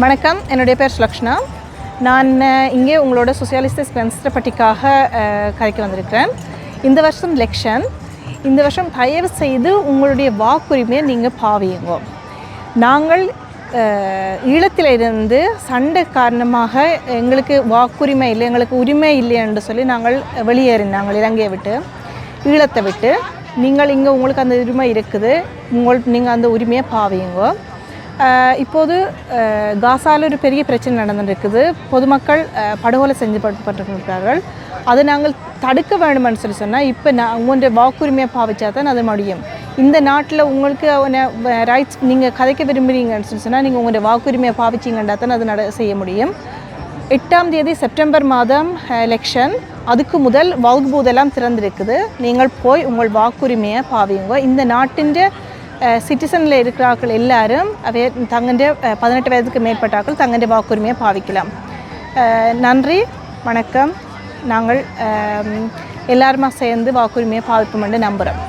வணக்கம், என்னுடைய பேர் சுலக்ஷ்னா. நான் இங்கே உங்களோட சோசியலிஸ்ட் வென்ஸ்டர்பட்டிக்காக கதைக்கு வந்திருக்கிறேன். இந்த வருஷம் எலெக்ஷன். இந்த வருஷம் தயவு செய்து உங்களுடைய வாக்குரிமையை நீங்கள் பாவியுங்க. நாங்கள் ஈழத்திலிருந்து சண்டை காரணமாக எங்களுக்கு வாக்குரிமை இல்லை, எங்களுக்கு உரிமை இல்லை என்று சொல்லி நாங்கள் வெளியேறினாங்கள் இலங்கையை விட்டு, ஈழத்தை விட்டு. நீங்கள் இங்கே உங்களுக்கு அந்த உரிமை இருக்குது, நீங்கள் அந்த உரிமையை பாவியுங்க. இப்போது காசாவில் ஒரு பெரிய பிரச்சனை நடந்துருக்குது. பொதுமக்கள் படுகொலை செஞ்சுப்பட்டிருக்கிறார்கள். அதை நாங்கள் தடுக்க வேண்டுமென்னு சொன்னால் இப்போ உங்களுடைய வாக்குரிமையை பாவிச்சா தான் அது முடியும். இந்த நாட்டில் உங்களுக்கு ரைட்ஸ் நீங்கள் கதைக்க விரும்புகிறீங்கன்னு சொன்னால் நீங்கள் உங்களுடைய வாக்குரிமையை பாவிச்சிங்கன்னா தான் அது செய்ய முடியும். 8ஆம் தேதி செப்டம்பர் மாதம் எலெக்ஷன். அதுக்கு முதல் வகுப்பு பூதெல்லாம் திறந்திருக்குது. நீங்கள் போய் உங்கள் வாக்குரிமையை பாவிங்க. இந்த நாட்டின் சிட்டிசனில் இருக்கிறார்கள் எல்லாரும் தங்களுடைய 18 வயதுக்கு மேற்பட்டார்கள் தங்களுடைய வாக்குரிமையை பாவிக்கலாம். நன்றி, வணக்கம். நாங்கள் எல்லாருமா சேர்ந்து வாக்குரிமையை பாவிப்போம் என்று நம்புகிறோம்.